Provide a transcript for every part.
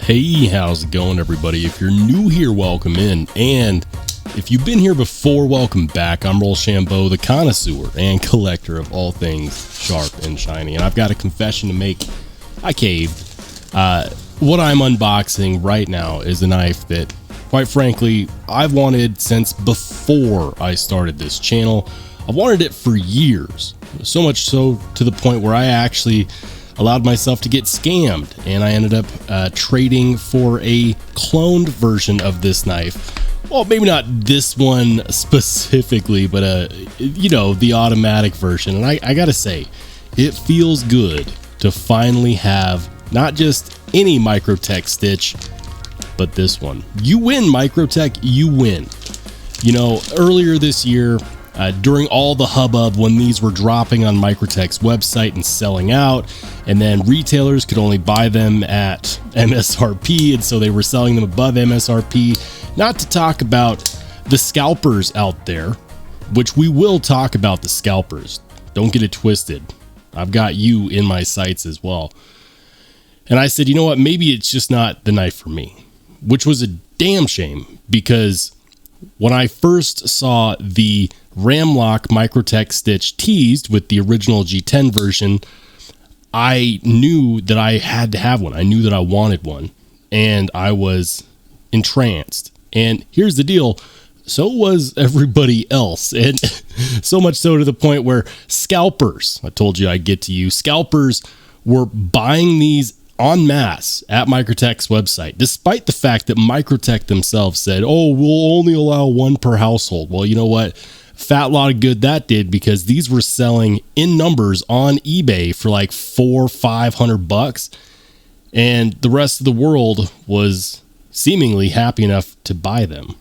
Hey, how's it going, everybody? If you're new here, welcome in. And if you've been here before, welcome back. I'm Rollshambo, the connoisseur and collector of all things sharp and shiny. And I've got a confession to make. I caved. What I'm unboxing right now is a knife that, quite frankly, I've wanted since before I started this channel. I've wanted it for years. So much so to the point where I actually allowed myself to get scammed, and I ended up trading for a cloned version of this knife. Well, maybe not this one specifically, but you know, the automatic version. And I gotta say, it feels good to finally have not just any Microtech Stitch, but this one. You win, Microtech, you win. You know, earlier this year, during all the hubbub when these were dropping on Microtech's website and selling out, and then retailers could only buy them at MSRP, and so they were selling them above MSRP. Not to talk about the scalpers out there, which we will talk about the scalpers. Don't get it twisted. I've got you in my sights as well. And I said, you know what, maybe it's just not the knife for me, which was a damn shame, because when I first saw the Ramlock Microtech Stitch teased with the original G10 version, I knew that I had to have one. I knew that I wanted one, and I was entranced. And here's the deal, so was everybody else, and so much so to the point where scalpers, I told you I'd get to you, scalpers were buying these en masse at Microtech's website, despite the fact that Microtech themselves said, oh, we'll only allow one per household. Well, you know what? Fat lot of good that did, because these were selling in numbers on eBay for like $400-500, and the rest of the world was seemingly happy enough to buy them.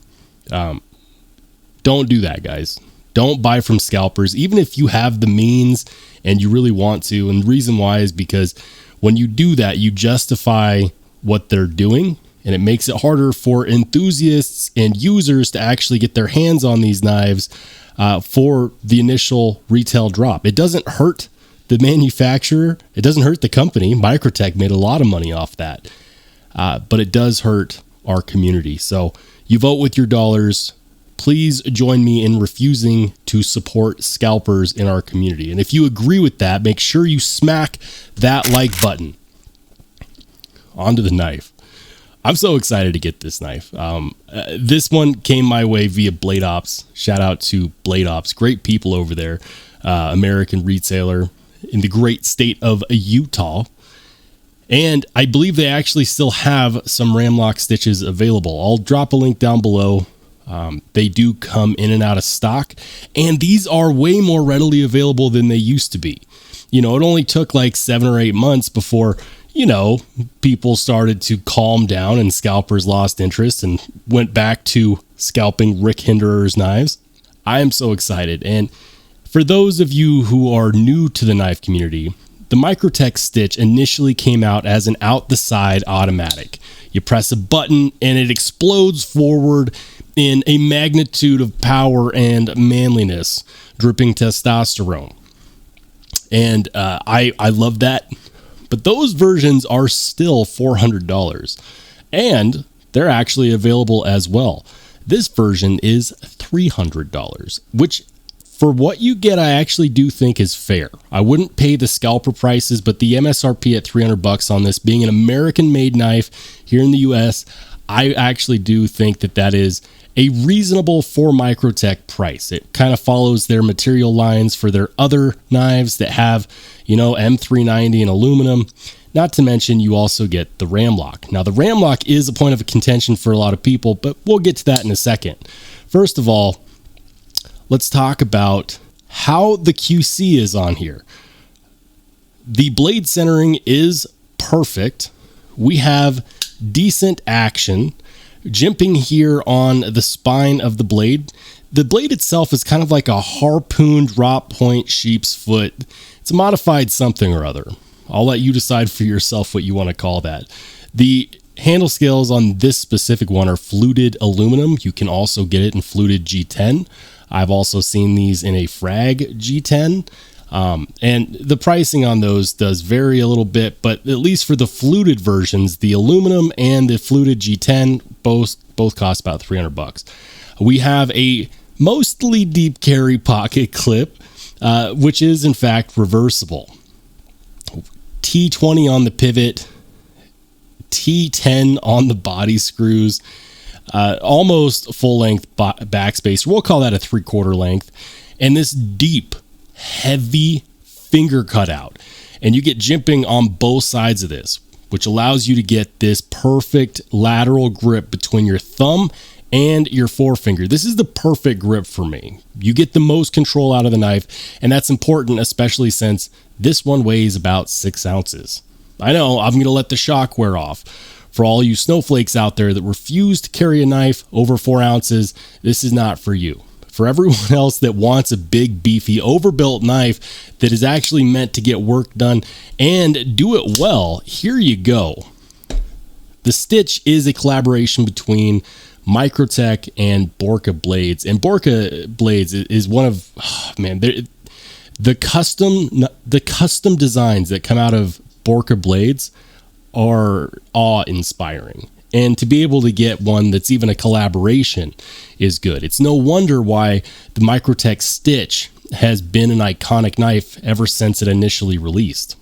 Don't do that, guys. Don't buy from scalpers, even if you have the means and you really want to. And the reason why is because when you do that, you justify what they're doing, and it makes it harder for enthusiasts and users to actually get their hands on these knives for the initial retail drop. It doesn't hurt the manufacturer. It doesn't hurt the company. Microtech made a lot of money off that, but it does hurt our community. So you vote with your dollars. Please join me in refusing to support scalpers in our community. And if you agree with that, make sure you smack that like button. Onto the knife. I'm so excited to get this knife. This one came my way via Blade Ops. Shout out to Blade Ops. Great people over there. American retailer in the great state of Utah. And I believe they actually still have some Ram Lok Stitches available. I'll drop a link down below. They do come in and out of stock, and these are way more readily available than they used to be. You know, it only took like 7 or 8 months before, you know, people started to calm down and scalpers lost interest and went back to scalping Rick Hinderer's knives. I am so excited. And for those of you who are new to the knife community, the Microtech Stitch initially came out as an out-the-side automatic. You press a button and it explodes forward in a magnitude of power and manliness, dripping testosterone. And I love that. But those versions are still $400, and they're actually available as well. This version is $300, which for what you get, I actually do think is fair. I wouldn't pay the scalper prices, but the MSRP at $300 on this, being an American-made knife here in the US, I actually do think that that is a reasonable for Microtech price. It kind of follows their material lines for their other knives that have, you know, M390 and aluminum. Not to mention, you also get the Ramlock. Now, the Ramlock is a point of contention for a lot of people, but we'll get to that in a second. First of all, let's talk about how the QC is on here. The blade centering is perfect. We have decent action. Jimping here on the spine of the blade. The blade itself is kind of like a harpoon drop point sheep's foot. It's a modified something or other. I'll let you decide for yourself what you want to call that. The handle scales on this specific one are fluted aluminum. You can also get it in fluted G10. I've also seen these in a frag G10. And the pricing on those does vary a little bit, but at least for the fluted versions, the aluminum and the fluted G10 both cost about $300. We have a mostly deep carry pocket clip, which is in fact reversible. T20 on the pivot, T10 on the body screws, almost full length backspace. We'll call that a 3/4 length. And this deep, heavy finger cutout. And you get jimping on both sides of this, which allows you to get this perfect lateral grip between your thumb and your forefinger. This is the perfect grip for me. You get the most control out of the knife, and that's important, especially since this one weighs about 6 ounces. I know, I'm going to let the shock wear off. For all you snowflakes out there that refuse to carry a knife over 4 ounces, this is not for you. For everyone else that wants a big, beefy, overbuilt knife that is actually meant to get work done and do it well, here you go. The Stitch is a collaboration between Microtech and Borka Blades. And Borka Blades is one of, the custom designs that come out of Borka Blades are awe-inspiring. And to be able to get one that's even a collaboration is good. It's no wonder why the Microtech Stitch has been an iconic knife ever since it initially released.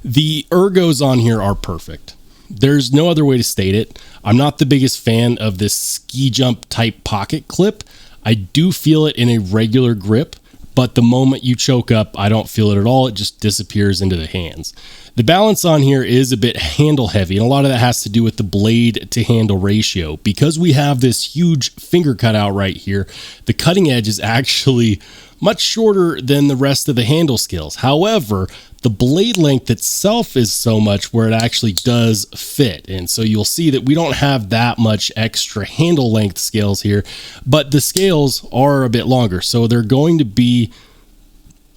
The ergos on here are perfect. There's no other way to state it. I'm not the biggest fan of this ski jump type pocket clip. I do feel it in a regular grip, but the moment you choke up, I don't feel it at all. It just disappears into the hands. The balance on here is a bit handle heavy, and a lot of that has to do with the blade to handle ratio. Because we have this huge finger cutout right here, the cutting edge is actually much shorter than the rest of the handle scales. However, the blade length itself is so much where it actually does fit. And so you'll see that we don't have that much extra handle length scales here, but the scales are a bit longer. So they're going to be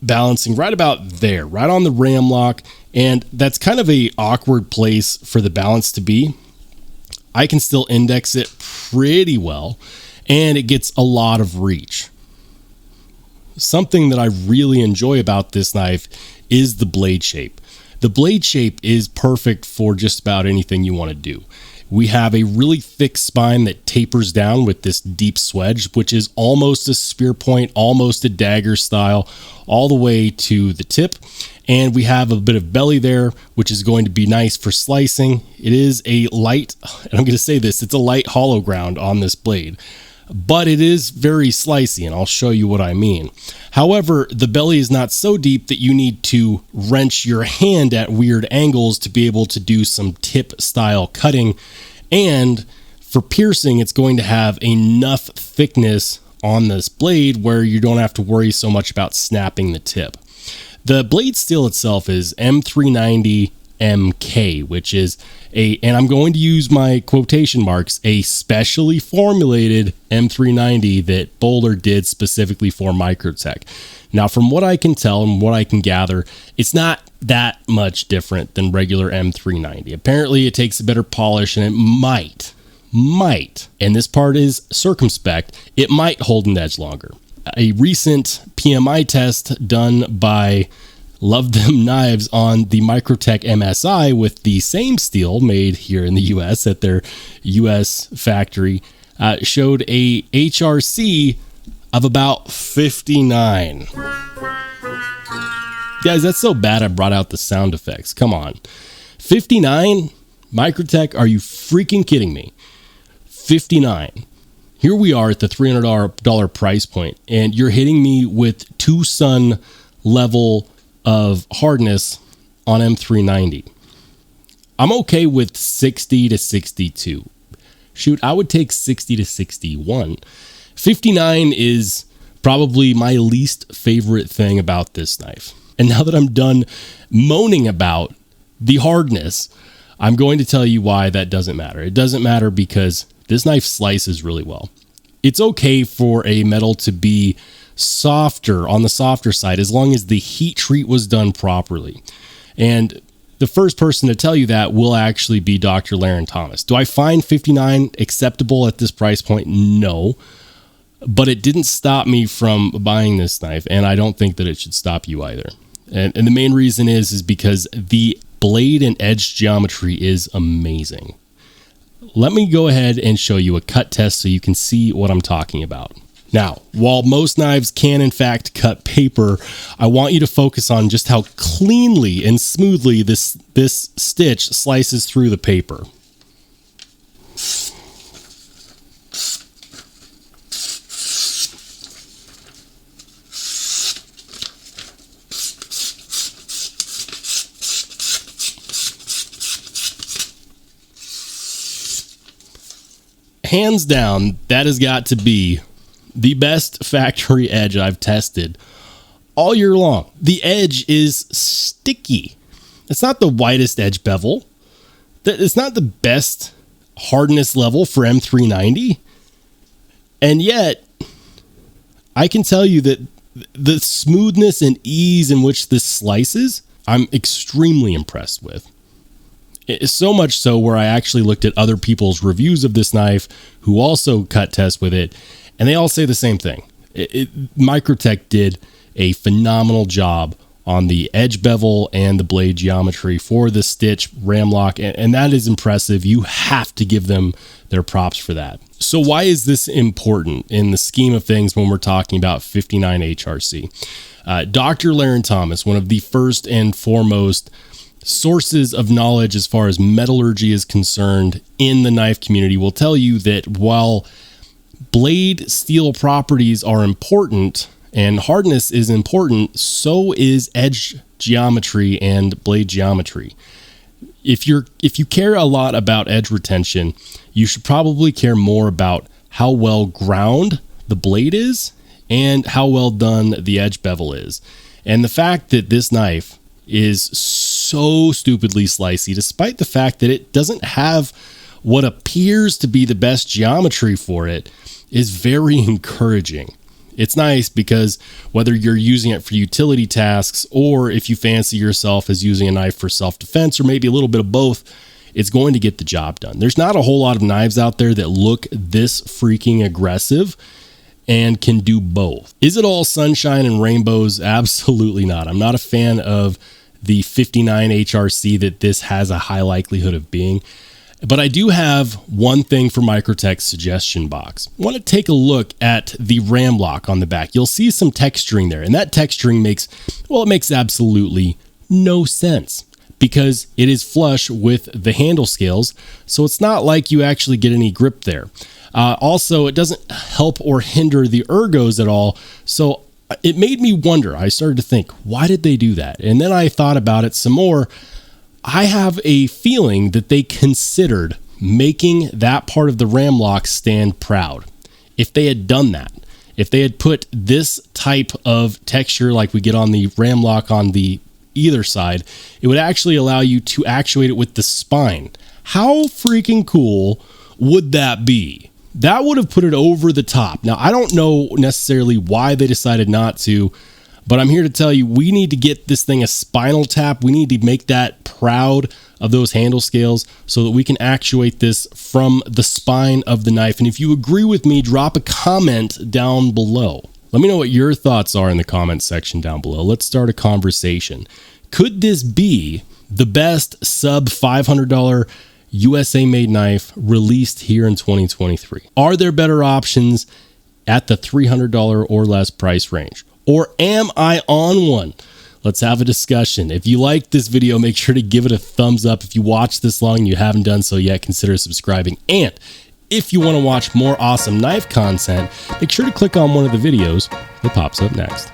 balancing right about there, right on the Ramlock. And that's kind of a awkward place for the balance to be. I can still index it pretty well, and it gets a lot of reach. Something that I really enjoy about this knife is the blade shape. The blade shape is perfect for just about anything you want to do. We have a really thick spine that tapers down with this deep swedge, which is almost a spear point, almost a dagger style, all the way to the tip. And we have a bit of belly there, which is going to be nice for slicing. It is a light, and I'm going to say this, it's a light hollow ground on this blade, but it is very slicey, and I'll show you what I mean. However, the belly is not so deep that you need to wrench your hand at weird angles to be able to do some tip style cutting. And for piercing, it's going to have enough thickness on this blade where you don't have to worry so much about snapping the tip. The blade steel itself is M390 MK, which is and I'm going to use my quotation marks, a specially formulated M390 that Bowler did specifically for Microtech. Now, from what I can tell and what I can gather, it's not that much different than regular M390. Apparently, it takes a better polish, and it might, and this part is circumspect, it might hold an edge longer. A recent PMI test done by Love Them Knives on the Microtech MSI with the same steel made here in the US at their US factory showed a HRC of about 59. Guys, that's so bad I brought out the sound effects. Come on. 59? Microtech, are you freaking kidding me? 59. Here we are at the $300 price point, and you're hitting me with Tucson level of hardness on M390. I'm okay with 60 to 62. Shoot, I would take 60 to 61. 59 is probably my least favorite thing about this knife. And now that I'm done moaning about the hardness, I'm going to tell you why that doesn't matter. It doesn't matter because this knife slices really well. It's okay for a metal to be softer, on the softer side, as long as the heat treat was done properly. And the first person to tell you that will actually be Dr. Laren Thomas. Do I find 59 acceptable at this price point? No. but it didn't stop me from buying this knife, and I don't think that it should stop you either. And the main reason is because the blade and edge geometry is amazing. Let me go ahead and show you a cut test so you can see what I'm talking about. Now, while most knives can in fact cut paper, I want you to focus on just how cleanly and smoothly this stitch slices through the paper. Hands down, that has got to be the best factory edge I've tested all year long. The edge is sticky. It's not the widest edge bevel. It's not the best hardness level for M390. And yet, I can tell you that the smoothness and ease in which this slices, I'm extremely impressed with. It's so much so where I actually looked at other people's reviews of this knife who also cut tests with it, and they all say the same thing. Microtech did a phenomenal job on the edge bevel and the blade geometry for the Stitch Ram Lok, and that is impressive. You have to give them their props for that. So why is this important in the scheme of things when we're talking about 59 HRC? Dr. Laren Thomas, one of the first and foremost sources of knowledge as far as metallurgy is concerned in the knife community, will tell you that while blade steel properties are important and hardness is important, so is edge geometry and blade geometry. If you care a lot about edge retention, you should probably care more about how well ground the blade is and how well done the edge bevel is. And the fact that this knife is so stupidly slicey, despite the fact that it doesn't have what appears to be the best geometry for it, is very encouraging. It's nice because whether you're using it for utility tasks or if you fancy yourself as using a knife for self-defense or maybe a little bit of both, it's going to get the job done. There's not a whole lot of knives out there that look this freaking aggressive and can do both. Is it all sunshine and rainbows? Absolutely not. I'm not a fan of the 59 HRC that this has a high likelihood of being. But I do have one thing for Microtech's suggestion box. I want to take a look at the Ramlock on the back. You'll see some texturing there, and that texturing makes absolutely no sense because it is flush with the handle scales, so it's not like you actually get any grip there. Also, it doesn't help or hinder the ergos at all, so it made me wonder. I started to think, why did they do that? And then I thought about it some more. I have a feeling that they considered making that part of the Ramlock stand proud. If they had done that, if they had put this type of texture like we get on the Ramlock on the either side, it would actually allow you to actuate it with the spine. How freaking cool would that be? That would have put it over the top. Now, I don't know necessarily why they decided not to, but I'm here to tell you, we need to get this thing a spinal tap. We need to make that proud of those handle scales so that we can actuate this from the spine of the knife. And if you agree with me, drop a comment down below. Let me know what your thoughts are in the comment section down below. Let's start a conversation. Could this be the best sub $500 USA made knife released here in 2023? Are there better options at the $300 or less price range? Or am I on one? Let's have a discussion. If you like this video, make sure to give it a thumbs up. If you watched this long and you haven't done so yet, consider subscribing. And if you want to watch more awesome knife content, make sure to click on one of the videos that pops up next.